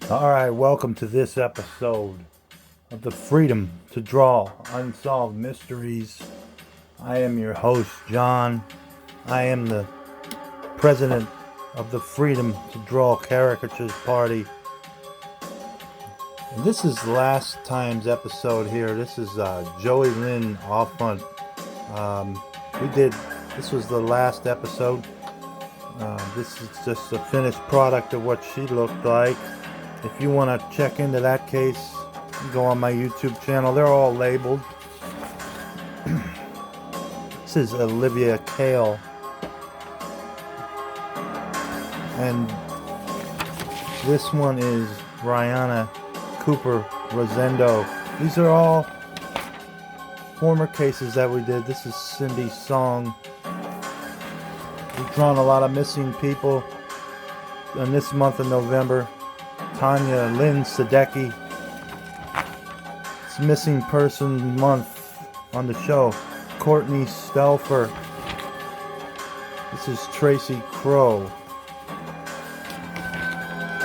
Alright, welcome to this episode of the Freedom to Draw Unsolved Mysteries. I am your host, John. I am the president of the Freedom to Draw Caricatures Party. And this is last time's episode here. This is Jolene Lakey. This was the last episode. This is just a finished product of what she looked like. If you want to check into that case, you go on my YouTube channel. They're all labeled. This is Olivia Kale. And this one is Brianna Cooper Rosendo. These are all former cases that we did. This is Cindy's song. We've drawn a lot of missing people in this month of November. Tanya Lynn Sadecki. It's Missing Person Month on the show. Courtney Stelfer. This is Tracy Crow.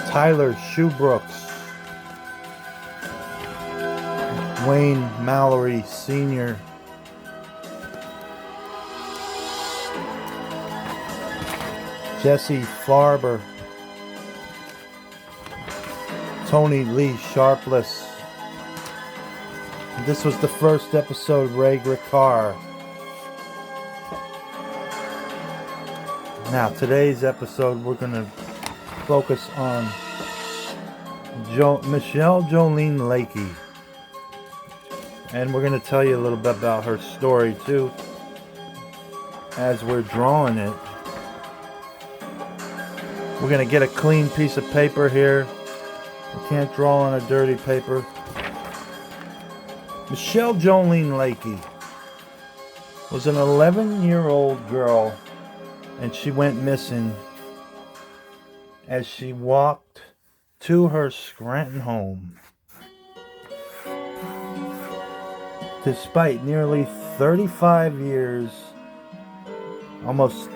Tyler Shoebrooks. Wayne Mallory Sr. Jesse Farber. Tony Lee Sharpless. This was the first episode, Ray Ricard. Now, today's episode, we're going to focus on Michelle Jolene Lakey. And we're going to tell you a little bit about her story, too, as we're drawing it. We're going to get a clean piece of paper here. You can't draw on a dirty paper. Michelle Jolene Lakey was an 11-year-old girl, and she went missing as she walked to her Scranton home. Despite nearly 35 years, almost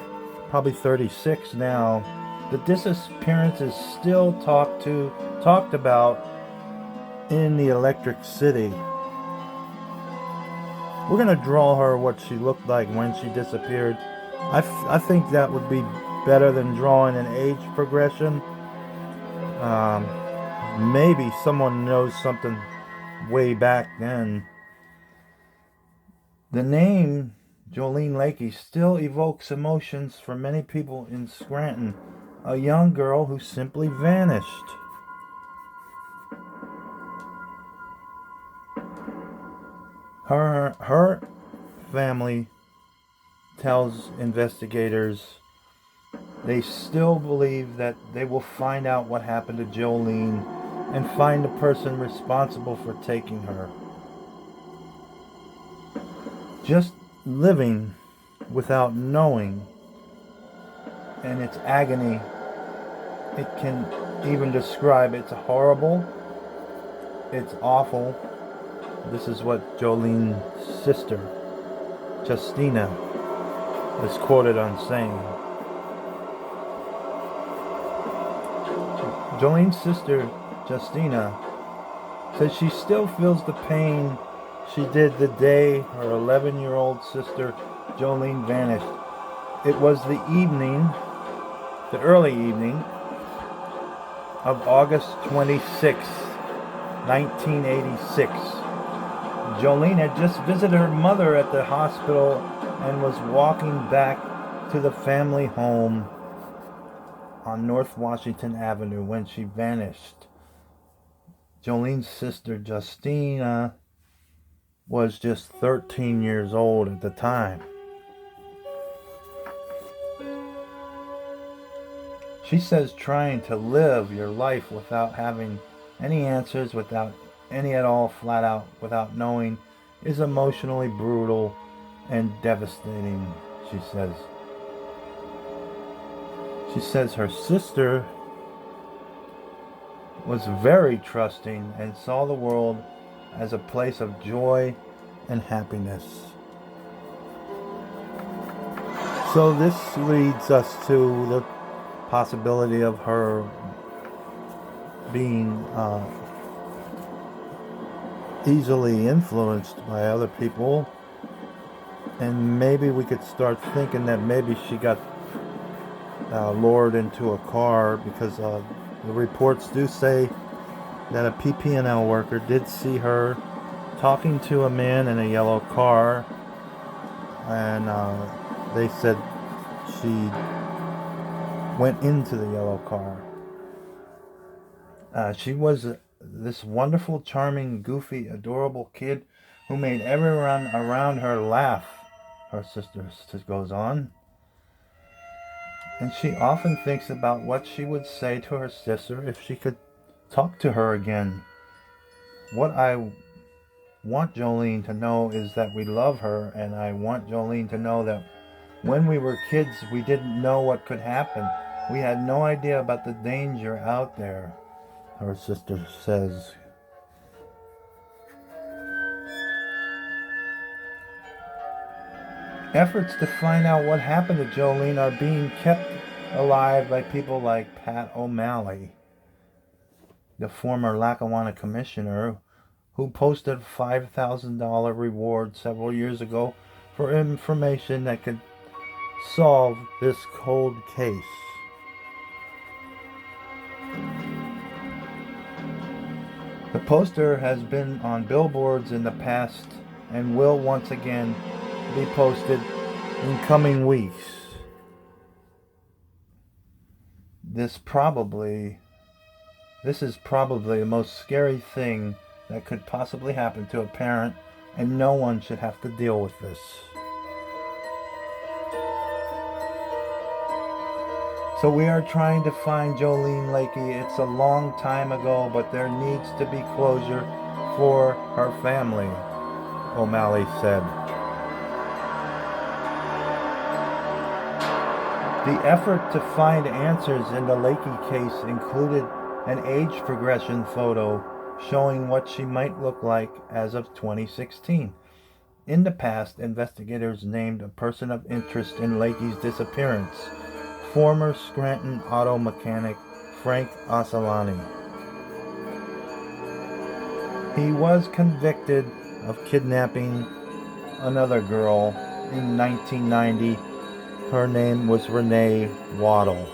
probably 36 now, the disappearance is still talked about in the Electric City. We're going to draw her what she looked like when she disappeared. I think that would be better than drawing an age progression. Maybe someone knows something way back then. The name Jolene Lakey still evokes emotions for many people in Scranton. A young girl who simply vanished. Her family tells investigators they still believe that they will find out what happened to Jolene and find the person responsible for taking her. Just living without knowing, and its agony, it can even describe. It's horrible. It's awful. This is what Jolene's sister, Justina, is quoted on saying. Jolene's sister, Justina, says she still feels the pain she did the day her 11-year-old sister, Jolene, vanished. It was the early evening of August 26, 1986. Jolene had just visited her mother at the hospital and was walking back to the family home on North Washington Avenue when she vanished. Jolene's sister, Justina, was just 13 years old at the time. She says trying to live your life without having any answers, without any at all, flat out, without knowing, is emotionally brutal and devastating, she says. She says her sister was very trusting and saw the world as a place of joy and happiness. So this leads us to the possibility of her being easily influenced by other people, and maybe we could start thinking that maybe she got lured into a car, because the reports do say that a PP&L worker did see her talking to a man in a yellow car, and they said she went into the yellow car. She was this wonderful, charming, goofy, adorable kid who made everyone around her laugh, her sister goes on. And she often thinks about what she would say to her sister if she could talk to her again. What I want Jolene to know is that we love her, and I want Jolene to know that when we were kids, we didn't know what could happen. We had no idea about the danger out there, her sister says. Efforts to find out what happened to Jolene are being kept alive by people like Pat O'Malley, the former Lackawanna commissioner, who posted a $5,000 reward several years ago for information that could solve this cold case. The poster has been on billboards in the past and will once again be posted in coming weeks. This is probably the most scary thing that could possibly happen to a parent, and no one should have to deal with this. So we are trying to find Jolene Lakey. It's a long time ago, but there needs to be closure for her family, O'Malley said. The effort to find answers in the Lakey case included an age progression photo showing what she might look like as of 2016. In the past, investigators named a person of interest in Lakey's disappearance, former Scranton auto mechanic Frank Ossalone. He was convicted of kidnapping another girl in 1990. Her name was Rene Waddle.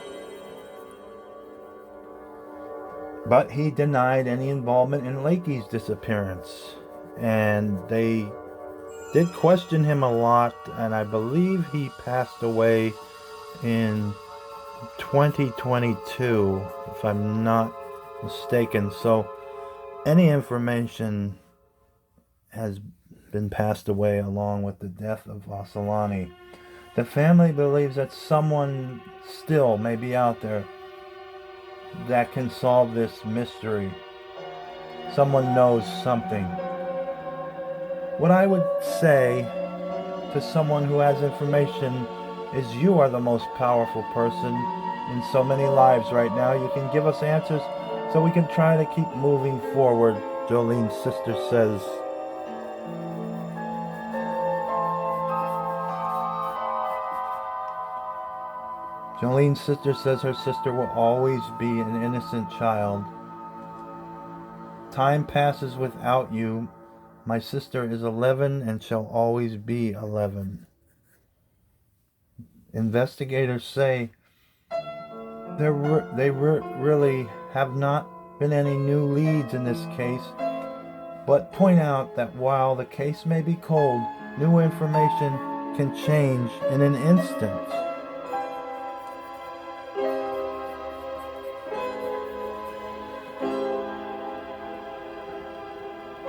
But he denied any involvement in Lakey's disappearance. And they did question him a lot, and I believe he passed away in 2022, if I'm not mistaken. So any information has been passed away along with the death of Ossalone. The family believes that someone still may be out there that can solve this mystery. Someone knows something. What I would say to someone who has information is, you are the most powerful person in so many lives right now. You can give us answers so we can try to keep moving forward, Jolene's sister says. Jolene's sister says her sister will always be an innocent child. Time passes without you. My sister is 11 and shall always be 11. Investigators say really have not been any new leads in this case, but point out that while the case may be cold, new information can change in an instant.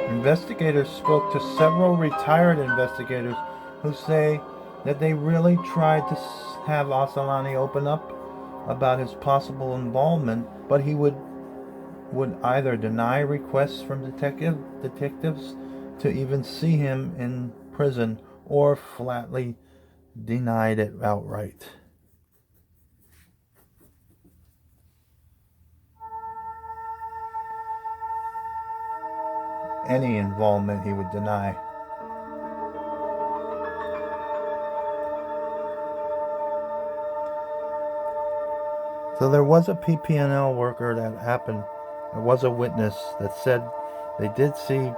Investigators spoke to several retired investigators who say that they really tried to have Ossalone open up about his possible involvement, but he would either deny requests from detectives to even see him in prison, or flatly denied it outright. Any involvement he would deny. So there was a PP&L worker that happened there was a witness that said they did see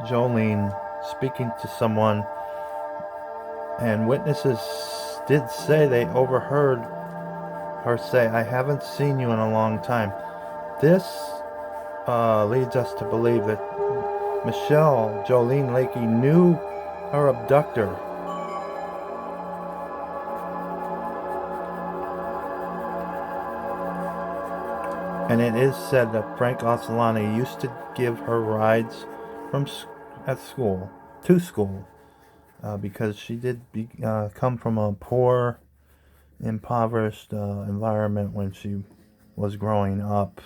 Jolene speaking to someone, and witnesses did say they overheard her say, "I haven't seen you in a long time." This leads us to believe that Michelle, Jolene Lakey, knew her abductor. And it is said that Frank Ossalone used to give her rides to school, because she did come from a poor, impoverished environment when she was growing up.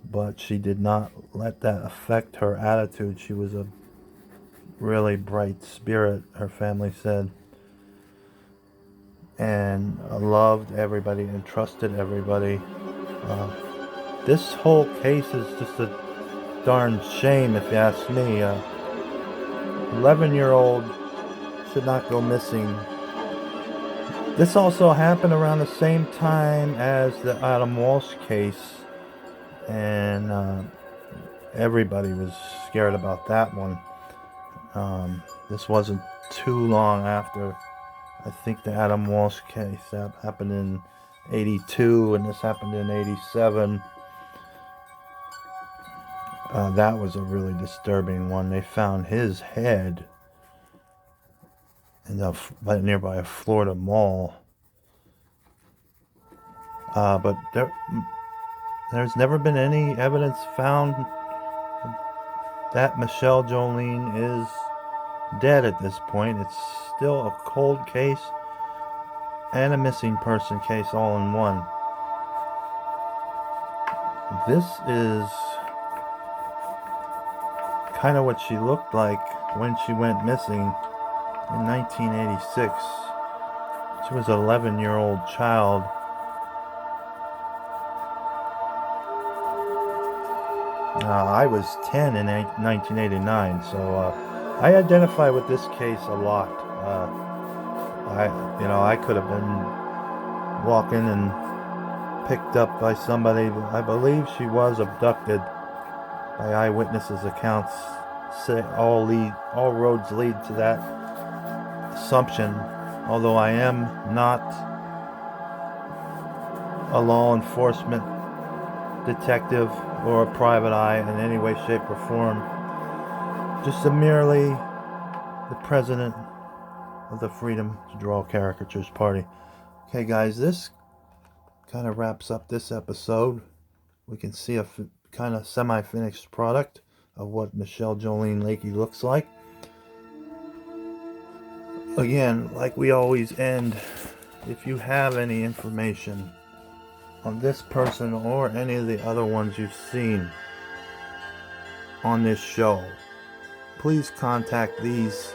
But she did not let that affect her attitude. She was a really bright spirit, her family said, and loved everybody and trusted everybody. This whole case is just a darn shame, if you ask me. 11-year-old should not go missing. This also happened around the same time as the Adam Walsh case, and everybody was scared about that one. This wasn't too long after, I think, the Adam Walsh case. That happened in 82, and this happened in 87. That was a really disturbing one. They found his head in nearby a Florida mall. But there's never been any evidence found that Michelle Jolene is dead at this point. It's still a cold case and a missing person case all in one. This is kind of what she looked like when she went missing in 1986. She was an 11-year-old child. I was 10 in 1989, so I identify with this case a lot. I could have been walking and picked up by somebody. I believe she was abducted. By eyewitnesses' accounts, say all roads lead to that assumption. Although I am not a law enforcement detective or a private eye in any way, shape, or form, just merely the president of the Freedom to Draw Caricatures Party. Okay, guys, this kind of wraps up this episode. We can see a kind of semi-finished product of what Michelle Jolene Lakey looks like. Again, like we always end, if you have any information on this person or any of the other ones you've seen on this show, please contact these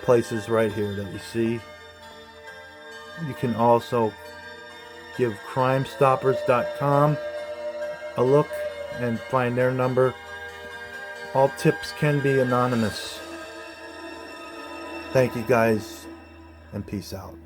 places right here that you see. You can also give crimestoppers.com a look and find their number. All tips can be anonymous. Thank you guys, and peace out.